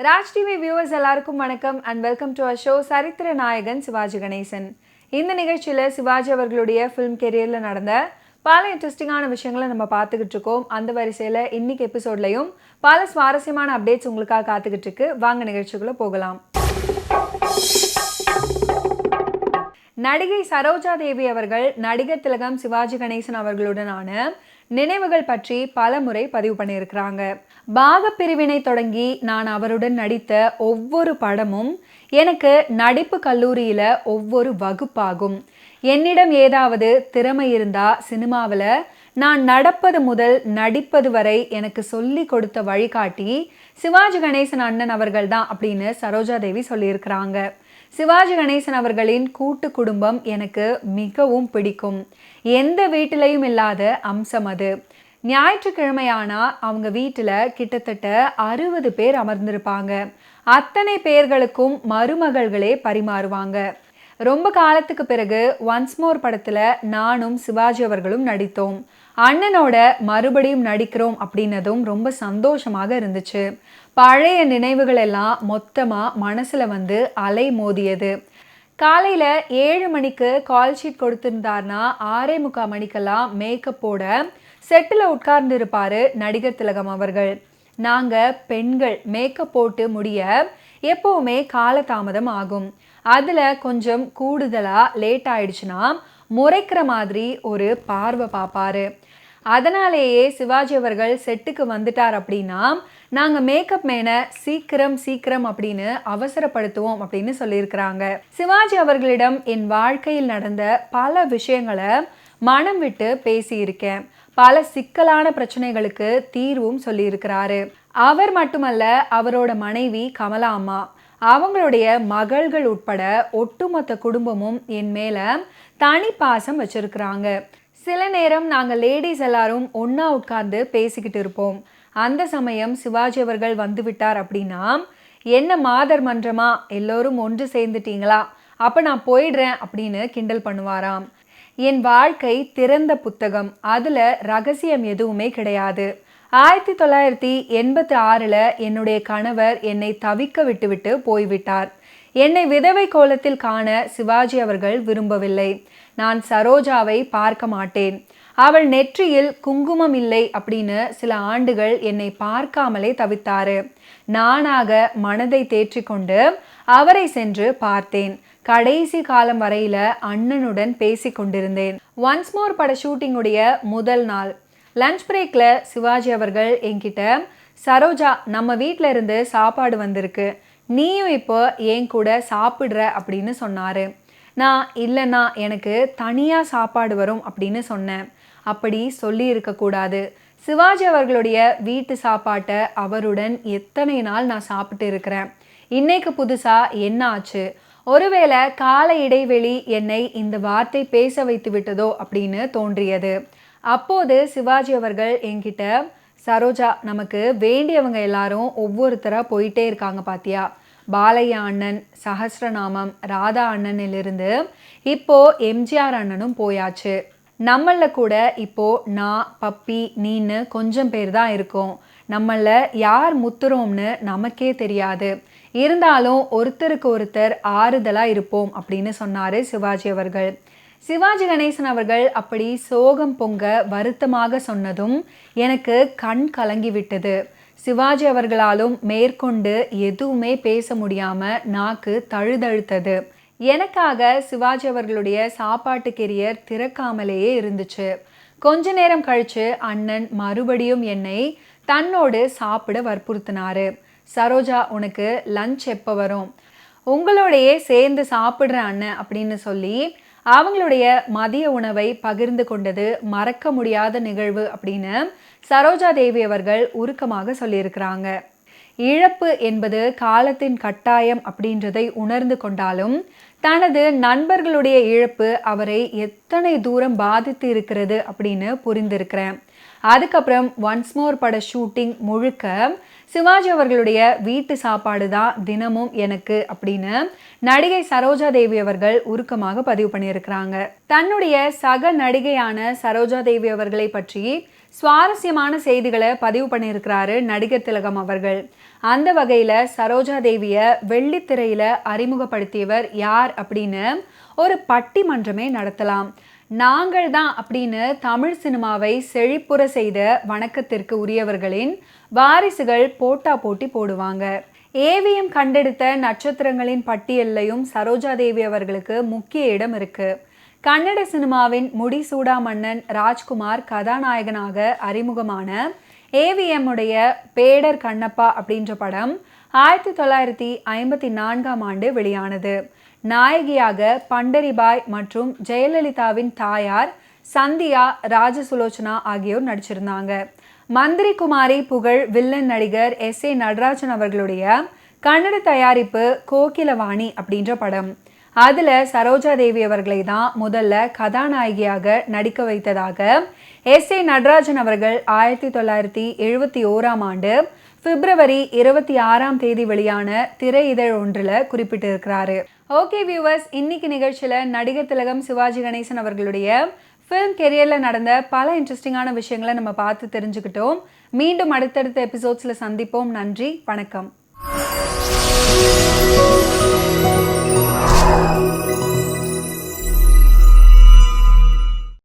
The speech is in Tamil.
ராஜ் டிவி வியூவர்ஸ் எல்லாருக்கும் வணக்கம் and welcome to our show சரித்திர நாயகன் சிவாஜி கணேசன். இந்த நிகழ்ச்சியில் சிவாஜி அவர்களுடைய ஃபிலிம் கெரியரில் நடந்த பல இன்ட்ரெஸ்டிங்கான விஷயங்களை நம்ம பார்த்துக்கிட்டு இருக்கோம். அந்த வரிசையில் இன்னைக்கு எபிசோட்லையும் பல சுவாரஸ்யமான அப்டேட்ஸ் உங்களுக்காக காத்துக்கிட்டு இருக்கு. வாங்க நிகழ்ச்சிக்குள்ளே போகலாம். நடிகை சரோஜா தேவி அவர்கள் நடிகர் திலகம் சிவாஜி கணேசன் அவர்களுடனான நினைவுகள் பற்றி பல முறை பதிவு பண்ணியிருக்கிறாங்க. பாகப்பிரிவினை தொடங்கி நான் அவருடன் நடித்த ஒவ்வொரு படமும் எனக்கு நடிப்பு கல்லூரியில் ஒவ்வொரு வகுப்பாகும். என்னிடம் ஏதாவது திறமை இருந்தா சினிமாவில் நான் நடப்பது முதல் நடிப்பது வரை எனக்கு சொல்லி கொடுத்த வழிகாட்டி சிவாஜி கணேசன் அண்ணன் அவர்கள் தான் அப்படின்னு சரோஜா தேவி சொல்லியிருக்கிறாங்க. சிவாஜி கணேசன் அவர்களின் கூட்டு குடும்பம் எனக்கு மிகவும் பிடிக்கும். எந்த வீட்டிலையும் இல்லாத அம்சம் அது. ஞாயிற்றுக்கிழமையானா அவங்க வீட்டில் கிட்டத்தட்ட 60 பேர் அமர்ந்திருப்பாங்க. அத்தனை பேர்களுக்கும் மருமகள்களே பரிமாறுவாங்க. ரொம்ப காலத்துக்கு பிறகு ஒன்ஸ் மோர் படத்தில் நானும் சிவாஜி அவர்களும் நடித்தோம். அண்ணனோட மறுபடியும் நடிக்கிறோம் அப்படின்னதும் ரொம்ப சந்தோஷமாக இருந்துச்சு. பழைய நினைவுகள் எல்லாம் மொத்தமாக மனசில் வந்து அலை மோதியது. காலையில் 7 மணிக்கு கால் ஷீட் கொடுத்துருந்தார்னா 6:45 மணிக்கெல்லாம் மேக்கப்போட செட்டில் உட்கார்ந்து இருப்பார் நடிகர் திலகம் அவர்கள். நாங்கள் பெண்கள் மேக்கப் போட்டு முடிய எப்போவுமே காலதாமதம் ஆகும். அதில் கொஞ்சம் கூடுதலாக லேட் ஆயிடுச்சுன்னா முறைக்கிற மாதிரி ஒரு பார்வை பார்ப்பாரு. அதனாலேயே சிவாஜி அவர்கள் செட்டுக்கு வந்துட்டார் அப்படின்னா நாங்கள் மேக்கப் மேனை சீக்கிரம் அப்படின்னு அவசரப்படுத்துவோம் அப்படின்னு சொல்லியிருக்கிறாங்க. சிவாஜி அவர்களிடம் என் வாழ்க்கையில் நடந்த பல விஷயங்களை மனம் விட்டு பேசியிருக்கேன். பல சிக்கலான பிரச்சனைகளுக்கு தீர்வும் சொல்லியிருக்கிறாரு. அவர் மட்டுமல்ல, அவரோட மனைவி கமலா அம்மா, அவங்களுடைய மகள்கள் உட்பட ஒட்டுமொத்த குடும்பமும் என் மேலே தனி பாசம் வச்சிருக்கிறாங்க. சில நேரம் நாங்கள் லேடிஸ் எல்லாரும் ஒன்றா உட்கார்ந்து பேசிக்கிட்டு இருப்போம். அந்த சமயம் சிவாஜி அவர்கள் வந்து விட்டார் அப்படின்னா, என்ன மாதர் மன்றமா, எல்லோரும் ஒன்று சேர்ந்துட்டீங்களா, அப்போ நான் போயிடுறேன் அப்படின்னு கிண்டல் பண்ணுவாராம். என் வாழ்க்கை திறந்த புத்தகம், அதில் ரகசியம் எதுவுமே கிடையாது. 1986 என்னுடைய கணவர் என்னை தவிக்க விட்டுவிட்டு போய்விட்டார். என்னை விதவை கோலத்தில் காண சிவாஜி அவர்கள் விரும்பவில்லை. நான் சரோஜாவை பார்க்க மாட்டேன், அவள் நெற்றியில் குங்குமம் இல்லை அப்படின்னு சில ஆண்டுகள் என்னை பார்க்காமலே தவித்தாரு. நானாக மனதை தேற்றிக்கொண்டு அவரை சென்று பார்த்தேன். கடைசி காலம் வரையில அண்ணனுடன் பேசி கொண்டிருந்தேன். ஒன்ஸ் மோர் பட ஷூட்டிங்குடைய முதல் நாள் லஞ்ச் பிரேக்ல சிவாஜி அவர்கள் என்கிட்ட, சரோஜா, நம்ம வீட்டில இருந்து சாப்பாடு வந்திருக்கு, நீயும் இப்போ என் கூட சாப்பிட்ற அப்படின்னு சொன்னாரு. நான் இல்லைன்னா எனக்கு தனியாக சாப்பாடு வரும் அப்படின்னு சொன்னேன். அப்படி சொல்லி இருக்கக்கூடாது. சிவாஜி அவர்களுடைய வீட்டு சாப்பாட்டை அவருடன் எத்தனை நாள் நான் சாப்பிட்டு இருக்கிறேன். இன்னைக்கு புதுசாக என்ன ஆச்சு, ஒருவேளை கால இடைவெளி என்னை இந்த வார்த்தை பேச வைத்து விட்டதோ அப்படின்னு தோன்றியது. அப்போது சிவாஜி அவர்கள் என்கிட்ட, சரோஜா, நமக்கு வேண்டியவங்க எல்லாரும் ஒவ்வொருத்தராக போயிட்டே இருக்காங்க பாத்தியா. பாலையா அண்ணன், சஹஸ்ரநாமம், ராதா அண்ணனிலிருந்து இப்போ எம்ஜிஆர் அண்ணனும் போயாச்சு. நம்மள கூட இப்போ நான், பப்பி, நீன்னு கொஞ்சம் பேர் தான் இருக்கோம். நம்மள யார் முத்துறோம்னு நமக்கே தெரியாது. இருந்தாலும் ஒருத்தருக்கு ஒருத்தர் ஆறுதலாக இருப்போம் அப்படின்னு சொன்னார் சிவாஜி அவர்கள். சிவாஜி கணேசன் அவர்கள் அப்படி சோகம் பொங்க வருத்தமாக சொன்னதும் எனக்கு கண் கலங்கி விட்டது. சிவாஜி அவர்களாலும் மேற்கொண்டு எதுவுமே பேச முடியாமல் நாக்கு தழுதழுத்தது. எனக்காக சிவாஜி அவர்களுடைய சாப்பாட்டு கெரியர் திறக்காமலேயே இருந்துச்சு. கொஞ்ச நேரம் கழிச்சு அண்ணன் மறுபடியும் என்னை தன்னோடு சாப்பிட வற்புறுத்தினாரு. சரோஜா, உனக்கு லஞ்ச் எப்போ வரும், உங்களோடையே சேர்ந்து சாப்பிட்ற அண்ணன் அப்படின்னு சொல்லி அவங்களுடைய மதிய உணவை பகிர்ந்து கொண்டது மறக்க முடியாத நிகழ்வு அப்படின்னு சரோஜா தேவி அவர்கள் உருக்கமாக சொல்லியிருக்கிறாங்க. இழப்பு என்பது காலத்தின் கட்டாயம் அப்படின்றதை உணர்ந்து கொண்டாலும் தனது நண்பர்களுடைய இழப்பு அவரை எத்தனை தூரம் பாதித்து இருக்கிறது அப்படின்னு புரிந்திருக்கிறேன். அதுக்கப்புறம் ஒன்ஸ் மோர் பட ஷூட்டிங் முழுக்க சிவாஜி அவர்களுடைய வீட்டு சாப்பாடு தான் தினமும் எனக்கு அப்படின்னு நடிகை சரோஜா தேவி அவர்கள் உருக்கமாக பதிவு பண்ணியிருக்கிறாங்க. தன்னுடைய சக நடிகையான சரோஜா தேவி அவர்களை பற்றி சுவாரஸ்யமான செய்திகளை பதிவு பண்ணியிருக்கிறாரு நடிகர் திலகம் அவர்கள். அந்த வகையில் சரோஜா தேவியை வெள்ளித்திரையில அறிமுகப்படுத்தியவர் யார் அப்படின்னு ஒரு பட்டிமன்றமே நடத்தலாம். நாங்கள் தான் அப்படின்னு தமிழ் சினிமாவை செழிப்புற செய்த வணக்கத்திற்கு உரியவர்களின் வாரிசுகள் போட்டா போட்டி போடுவாங்க. ஏவிஎம் கண்டெடுத்த நட்சத்திரங்களின் பட்டியல்லையும் சரோஜா தேவி அவர்களுக்கு முக்கிய இடம் இருக்கு. கன்னட சினிமாவின் முடிசூடா மன்னன் ராஜ்குமார் கதாநாயகனாக அறிமுகமான ஏவிஎம் உடைய பேடர் கண்ணப்பா அப்படின்ற படம் 1954 வெளியானது. நாயகியாக பண்டரிபாய் மற்றும் ஜெயலலிதாவின் தாயார் சந்தியா ராஜசுலோச்சனா ஆகியோர் நடிச்சிருந்தாங்க. மந்திரி குமாரி புகழ் வில்லன் நடிகர் S.A. நடராஜன் அவர்களுடைய கன்னட தயாரிப்பு கோகிலவாணி அப்படின்ற படம். அதில் சரோஜா தேவி அவர்களை தான் முதல்ல கதாநாயகியாக நடிக்க வைத்ததாக S.A. நடராஜன் அவர்கள் 1971 பிப்ரவரி 26 வெளியான திரை இதழ் ஒன்றில் குறிப்பிட்டிருக்கிறாரு. ஓகே வியூவர்ஸ், இன்னைக்கு நிகழ்ச்சியில் நடிகர் திலகம் சிவாஜி கணேசன் அவர்களுடைய ஃபிலிம் கெரியரில் நடந்த பல இன்ட்ரெஸ்டிங்கான விஷயங்களை நம்ம பார்த்து தெரிஞ்சுக்கிட்டோம். மீண்டும் அடுத்தடுத்த எபிசோட்ஸில் சந்திப்போம். நன்றி, வணக்கம்.